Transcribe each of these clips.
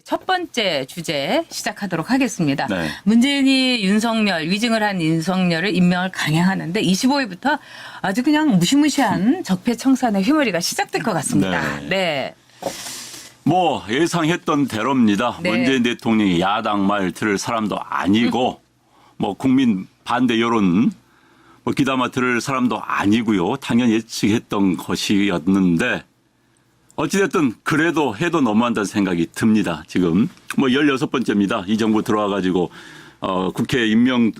첫 번째 주제 시작하도록 하겠습니다. 네. 문재인이 윤석열, 위증을 한 윤석열을 임명을 강행하는데 25일부터 아주 그냥 무시무시한 적폐청산의 휘몰이가 시작될 것 같습니다. 네. 뭐 예상했던 대로입니다. 네. 문재인 대통령이 야당 말 들을 사람도 아니고 뭐 국민 반대 여론 뭐 귀담아 들을 사람도 아니고요. 당연히 예측했던 것이었는데 어찌됐든 그래도 해도 너무한다는 생각이 듭니다. 지금 뭐 16번째입니다. 이 정부 들어와 가지고 국회 임명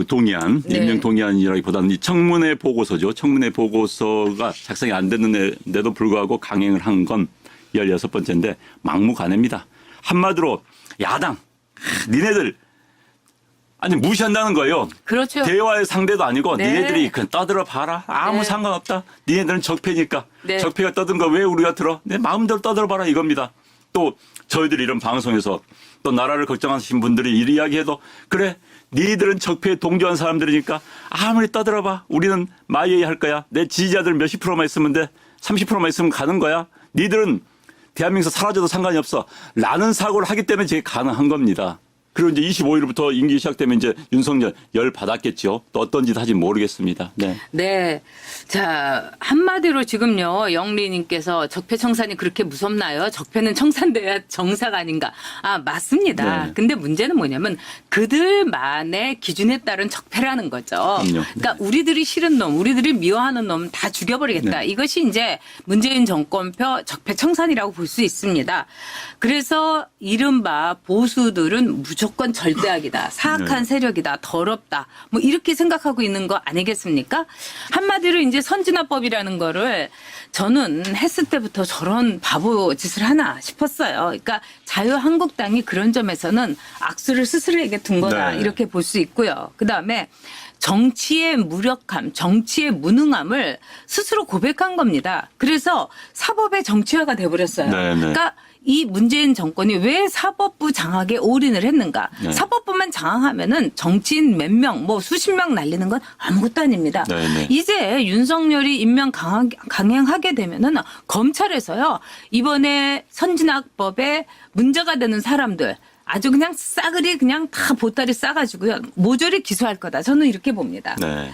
동의안, 네. 임명 동의안이라기보다는 이 청문회 보고서죠. 청문회 보고서가 작성이 안 됐는데도 불구하고 강행을 한 건 16번째인데 막무가내입니다. 한마디로 야당 니네들 아니 무시한다는 거예요. 그렇죠. 대화의 상대도 아니고 네. 니네들이 그냥 떠들어 봐라. 아무 네. 상관없다. 니네들은 적폐니까. 네. 적폐가 떠든 거 왜 우리가 들어? 내 마음대로 떠들어 봐라 이겁니다. 또 저희들이 이런 방송에서 또 나라를 걱정하시는 분들이 이 이야기해도 그래 니들은 적폐에 동조한 사람들이니까 아무리 떠들어 봐. 우리는 마이웨이 할 거야. 내 지지자들 몇십 프로만 있으면 돼. 30%만 있으면 가는 거야. 니들은 대한민국에서 사라져도 상관이 없어. 라는 사고를 하기 때문에 저게 가능한 겁니다. 그리고 이제 25일부터 임기 시작되면 이제 윤석열 열 받았겠죠. 또 어떤 짓 하지 모르겠습니다. 네. 네. 자, 한마디로 지금요, 영리님께서 적폐청산이 그렇게 무섭나요? 적폐는 청산돼야 정사가 아닌가. 아, 맞습니다. 네. 근데 문제는 뭐냐면 그들만의 기준에 따른 적폐라는 거죠. 그럼요. 그러니까 우리들이 싫은 놈, 우리들이 미워하는 놈 다 죽여버리겠다. 네. 이것이 이제 문재인 정권표 적폐청산이라고 볼 수 있습니다. 그래서 이른바 보수들은 무조건 절대악이다. 사악한 네. 세력이다. 더럽다. 뭐 이렇게 생각하고 있는 거 아니겠습니까? 한마디로 이제 선진화법이라는 거를 저는 했을 때부터 저런 바보 짓을 하나 싶었어요. 그러니까 자유한국당이 그런 점에서는 악수를 스스로에게 둔 거다. 네. 이렇게 볼 수 있고요. 그다음에 정치의 무력함, 정치의 무능함을 스스로 고백한 겁니다. 그래서 사법의 정치화가 돼버렸어요. 네, 네. 그러니까 이 문재인 정권이 왜 사법부 장악에 올인을 했는가? 네. 사법부만 장악하면은 정치인 몇 명, 뭐 수십 명 날리는 건 아무것도 아닙니다. 네, 네. 이제 윤석열이 임명 강행하게 되면은 검찰에서요 이번에 선진화법에 문제가 되는 사람들 아주 그냥 싸그리 그냥 다 보따리 싸가지고요 모조리 기소할 거다. 저는 이렇게 봅니다. 네.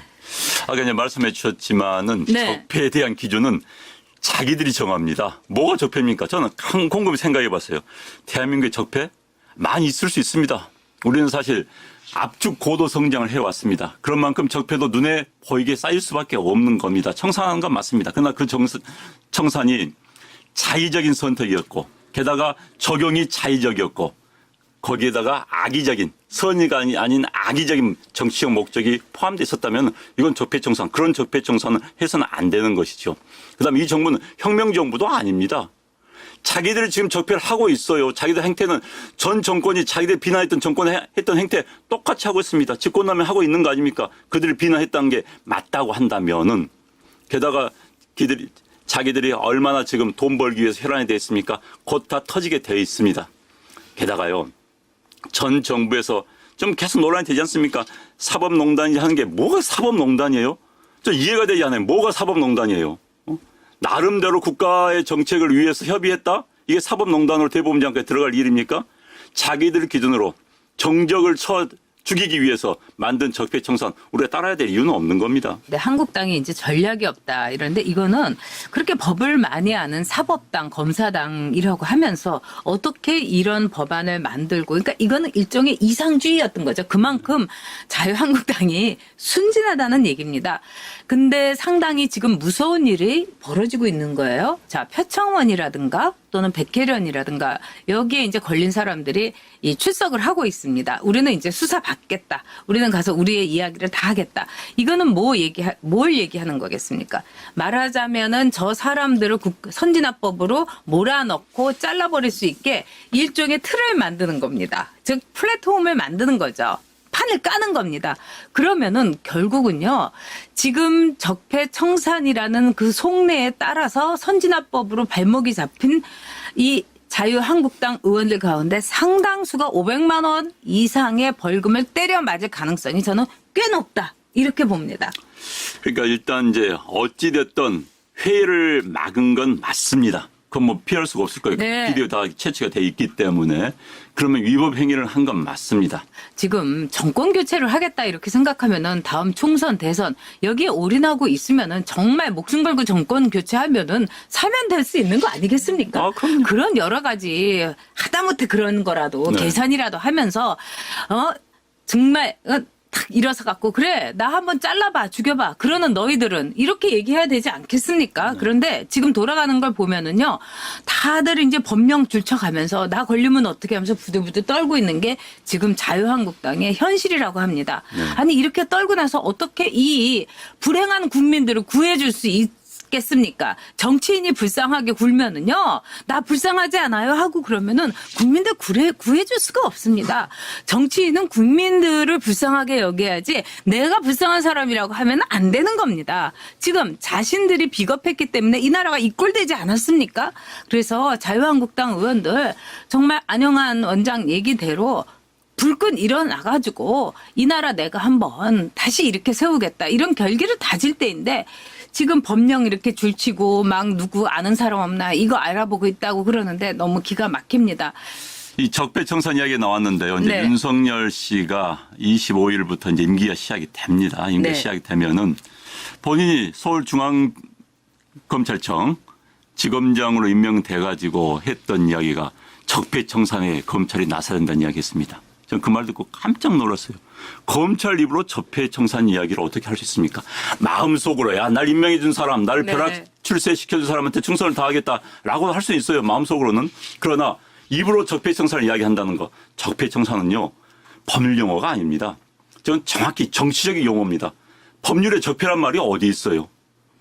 아까 이제 말씀해 주셨지만은 네. 적폐에 대한 기준은 자기들이 정합니다. 뭐가 적폐입니까? 저는 곰곰이 생각해 봤어요. 대한민국의 적폐? 많이 있을 수 있습니다. 우리는 사실 압축 고도 성장을 해왔습니다. 그런 만큼 적폐도 눈에 보이게 쌓일 수밖에 없는 겁니다. 청산하는 건 맞습니다. 그러나 그 청산이 자의적인 선택이었고 게다가 적용이 자의적이었고 거기에다가 악의적인 선의가 아닌 악의적인 정치적 목적이 포함되어 있었다면 이건 적폐청산 그런 적폐청산은 해서는 안 되는 것이죠. 그다음에 이 정부는 혁명정부도 아닙니다. 자기들이 지금 적폐를 하고 있어요. 자기들 행태는 전 정권이 자기들 비난했던 정권이 했던 행태 똑같이 하고 있습니다. 집권하면 하고 있는 거 아닙니까? 그들을 비난했다는 게 맞다고 한다면은 게다가 자기들이 얼마나 지금 돈 벌기 위해서 혈안이 되어 있습니까? 곧 다 터지게 되어 있습니다. 게다가요. 전 정부에서 좀 계속 논란이 되지 않습니까? 사법농단이 하는 게 뭐가 사법농단이에요? 저 이해가 되지 않아요. 뭐가 사법농단이에요? 나름대로 국가의 정책을 위해서 협의했다? 이게 사법농단으로 대법원장까지 들어갈 일입니까? 자기들 기준으로 정적을 죽이기 위해서 만든 적폐청산 우리가 따라야 될 이유는 없는 겁니다. 네, 한국당이 이제 전략이 없다 이런데 이거는 그렇게 법을 많이 아는 사법당, 검사당이라고 하면서 어떻게 이런 법안을 만들고 그러니까 이거는 일종의 이상주의였던 거죠. 그만큼 자유한국당이 순진하다는 얘기입니다. 근데 상당히 지금 무서운 일이 벌어지고 있는 거예요. 자, 표창원이라든가 또는 백혜련이라든가 여기에 이제 걸린 사람들이 이 출석을 하고 있습니다. 우리는 이제 수사 받겠다. 우리는 가서 우리의 이야기를 다 하겠다. 이거는 뭘 얘기하는 거겠습니까? 말하자면은 저 사람들을 선진화법으로 몰아넣고 잘라버릴 수 있게 일종의 틀을 만드는 겁니다. 즉 플랫폼을 만드는 거죠. 판을 까는 겁니다. 그러면은 결국은요, 지금 적폐청산이라는 그 속내에 따라서 선진화법으로 발목이 잡힌 이 자유한국당 의원들 가운데 상당수가 500만 원 이상의 벌금을 때려 맞을 가능성이 저는 꽤 높다. 이렇게 봅니다. 그러니까 일단 이제 어찌됐든 회의를 막은 건 맞습니다. 그건 뭐 피할 수가 없을 거예요. 네. 비디오 다 채취가 돼 있기 때문에 그러면 위법 행위를 한 건 맞습니다. 지금 정권 교체를 하겠다 이렇게 생각하면은 다음 총선 대선 여기에 올인하고 있으면은 정말 목숨 걸고 정권 교체하면은 사면될 수 있는 거 아니겠습니까? 아, 그럼요. 그런 여러 가지 하다못해 그런 거라도 네. 계산이라도 하면서 정말 탁 일어서 갖고 그래 나 한번 잘라봐 죽여봐 그러는 너희들은 이렇게 얘기해야 되지 않겠습니까? 그런데 지금 돌아가는 걸 보면은요 다들 이제 법령 줄쳐가면서 나 걸리면 어떻게 하면서 부들부들 떨고 있는 게 지금 자유한국당의 현실이라고 합니다. 아니 이렇게 떨고 나서 어떻게 이 불행한 국민들을 구해줄 수 있겠습니까? 정치인이 불쌍하게 굴면은요, 나 불쌍하지 않아요? 하고 그러면은 국민들 구해줄 수가 없습니다. 정치인은 국민들을 불쌍하게 여겨야지 내가 불쌍한 사람이라고 하면 안 되는 겁니다. 지금 자신들이 비겁했기 때문에 이 나라가 이꼴되지 않았습니까? 그래서 자유한국당 의원들 정말 안영한 원장 얘기대로 불끈 일어나가지고 이 나라 내가 한번 다시 이렇게 세우겠다 이런 결기를 다질 때인데 지금 법령 이렇게 줄치고 막 누구 아는 사람 없나 이거 알아보고 있다고 그러는데 너무 기가 막힙니다. 이 적폐청산 이야기 나왔는데요. 이제 네. 윤석열 씨가 25일부터 이제 임기가 시작이 됩니다. 임기가 네. 시작이 되면은 본인이 서울중앙검찰청 지검장으로 임명돼 가지고 했던 이야기가 적폐청산에 검찰이 나서야 된다는 이야기했습니다. 저는 그 말 듣고 깜짝 놀랐어요. 검찰 입으로 적폐청산 이야기를 어떻게 할 수 있습니까? 마음속으로 야, 날 임명해 준 사람, 나를 네. 벼락 출세시켜 준 사람한테 충성을 다하겠다라고 할 수 있어요. 마음속으로는. 그러나 입으로 적폐청산을 이야기한다는 거. 적폐청산은요. 법률 용어가 아닙니다. 저는 정확히 정치적인 용어입니다. 법률에 적폐란 말이 어디 있어요?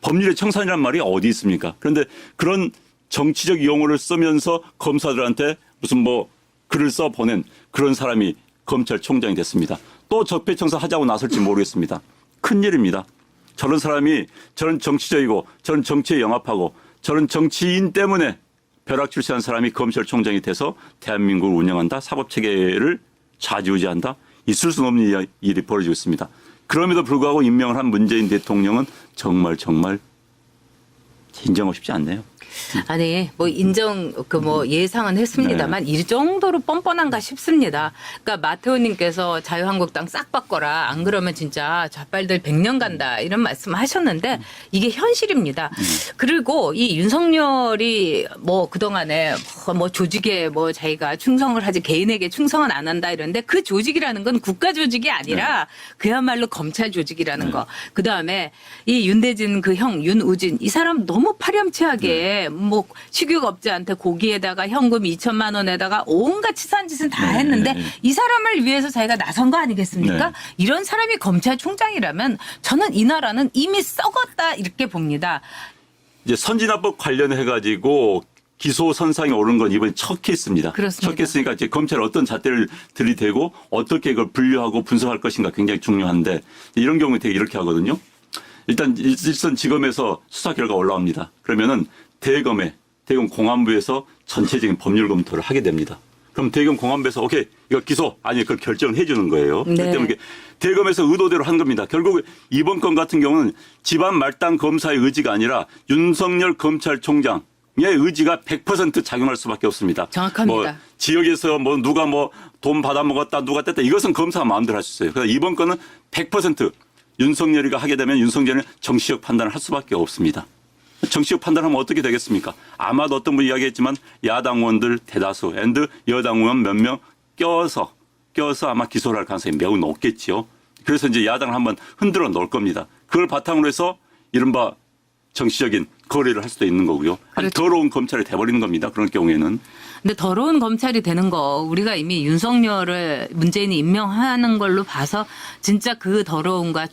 법률에 청산이란 말이 어디 있습니까? 그런데 그런 정치적 용어를 쓰면서 검사들한테 무슨 뭐 글을 써 보낸 그런 사람이 검찰총장이 됐습니다. 또 적폐청산 하자고 나설지 모르겠습니다. 큰일입니다. 저런 사람이 저런 정치적이고 저런 정치에 영합하고 저런 정치인 때문에 벼락 출세한 사람이 검찰총장이 돼서 대한민국을 운영한다. 사법체계를 좌지우지한다. 있을 수 없는 일이 벌어지고 있습니다. 그럼에도 불구하고 임명을 한 문재인 대통령은 정말 인정하고 싶지 않네요. 아니 뭐 인정 예상은 했습니다만 이 정도로 뻔뻔한가 싶습니다. 그러니까 마태우님께서 자유한국당 싹 바꿔라 안 그러면 진짜 좌빨들 100년 간다 이런 말씀하셨는데 이게 현실입니다. 그리고 이 윤석열이 뭐 그동안에 뭐 조직에 뭐 자기가 충성을 하지 개인에게 충성은 안 한다 이런데 그 조직이라는 건 국가 조직이 아니라 그야말로 검찰 조직이라는 거. 그 다음에 이 윤대진 그 형 윤우진 이 사람 너무 파렴치하게 뭐 식욕업자한테 고기에다가 현금 2천만 원에다가 온갖 치사한 짓은 다 했는데 이 사람을 위해서 자기가 나선 거 아니겠습니까? 네. 이런 사람이 검찰총장이라면 저는 이 나라는 이미 썩었다 이렇게 봅니다. 이제 선진화법 관련해 가지고 기소 선상에 오른 건 이번에 첫 케이스입니다. 그렇습니다. 첫 케이스니까 이제 검찰이 어떤 잣대를 들이대고 어떻게 그걸 분류하고 분석할 것인가 굉장히 중요한데 이런 경우에 되게 이렇게 하거든요. 일단 일선지검에서 수사 결과 올라옵니다. 그러면은 대검 공안부에서 전체적인 법률 검토를 하게 됩니다. 그럼 대검 공안부에서 오케이 이거 기소 아니 그걸 결정을 해주는 거예요. 네. 그렇기 때문에 대검에서 의도대로 한 겁니다. 결국 이번 건 같은 경우는 집안 말단 검사의 의지가 아니라 윤석열 검찰총장의 의지가 100% 작용할 수밖에 없습니다. 정확합니다. 뭐 지역에서 뭐 누가 뭐 돈 받아 먹었다 누가 뗐다 이것은 검사가 마음대로 할 수 있어요. 그래서 이번 건은 100% 윤석열이가 하게 되면 윤석열은 정치적 판단을 할 수밖에 없습니다. 정치적 판단하면 어떻게 되겠습니까? 아마도 어떤 분이 이야기했지만 야당 의원들 대다수 앤드 여당 의원 몇 명 껴서 아마 기소를 할 가능성이 매우 높겠지요. 그래서 이제 야당을 한번 흔들어 놓을 겁니다. 그걸 바탕으로 해서 이른바 정치적인 거래를 할 수도 있는 거고요. 아니, 그렇죠. 더러운 검찰이 돼버리는 겁니다. 그런 경우에는. 근데 더러운 검찰이 되는 거 우리가 이미 윤석열을 문재인이 임명하는 걸로 봐서 진짜 그 더러움과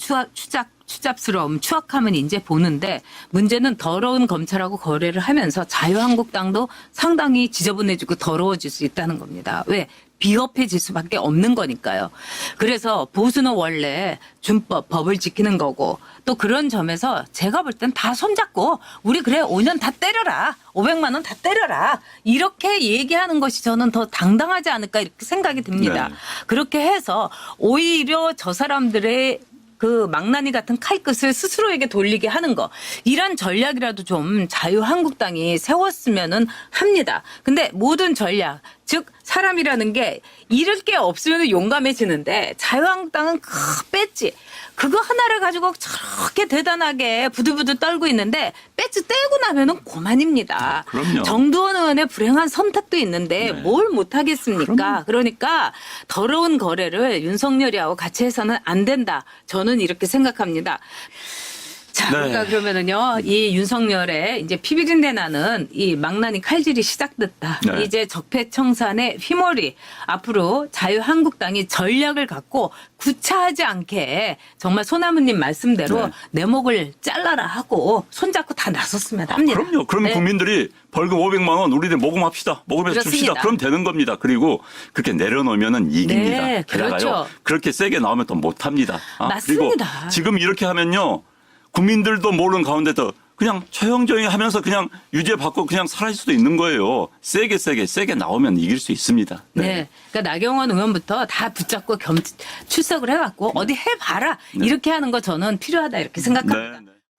추잡스러움, 추악함은 이제 보는데 문제는 더러운 검찰하고 거래를 하면서 자유한국당도 상당히 지저분해지고 더러워질 수 있다는 겁니다. 왜? 비겁해질 수밖에 없는 거니까요. 그래서 보수는 원래 준법, 법을 지키는 거고 또 그런 점에서 제가 볼 땐 다 손잡고 우리 그래 5년 다 때려라. 500만 원 다 때려라. 이렇게 얘기하는 것이 저는 더 당당하지 않을까 이렇게 생각이 듭니다. 네. 그렇게 해서 오히려 저 사람들의 그 망나니 같은 칼끝을 스스로에게 돌리게 하는 거. 이런 전략이라도 좀 자유한국당이 세웠으면은 합니다. 근데 모든 전략, 즉 사람이라는 게 잃을 게 없으면 용감해지는데 자유한국당은 그 배지 그거 하나를 가지고 저렇게 대단하게 부들부들 떨고 있는데 배지 떼고 나면은 고만입니다. 그럼요. 정두원 의원의 불행한 선택도 있는데 네. 뭘 못하겠습니까? 그러니까 더러운 거래를 윤석열이하고 같이 해서는 안 된다. 저는 이렇게 생각합니다. 자, 네. 그러니까 그러면은요, 이 윤석열의 이제 피비린내 나는 이 망나니 칼질이 시작됐다. 네. 이제 적폐청산의 휘몰이 앞으로 자유한국당이 전략을 갖고 구차하지 않게 정말 소나무님 말씀대로 네. 내 목을 잘라라 하고 손잡고 다 나섰으면 합니다. 그럼요. 그러면 네. 국민들이 벌금 500만 원 우리들 모금합시다. 모금해서 줍시다. 그렇습니다. 그럼 되는 겁니다. 그리고 그렇게 내려놓으면은 이깁니다. 네, 게다가요. 그렇죠. 그렇게 세게 나오면 또 못합니다. 맞습니다. 그리고 지금 이렇게 하면요. 국민들도 모르는 가운데도 그냥 조용조용히 하면서 그냥 유죄받고 그냥 사라질 수도 있는 거예요. 세게 나오면 이길 수 있습니다. 네. 그러니까 나경원 의원부터 다 붙잡고 출석을 해갖고 어디 해봐라. 이렇게 하는 거 저는 필요하다 이렇게 생각합니다. 네.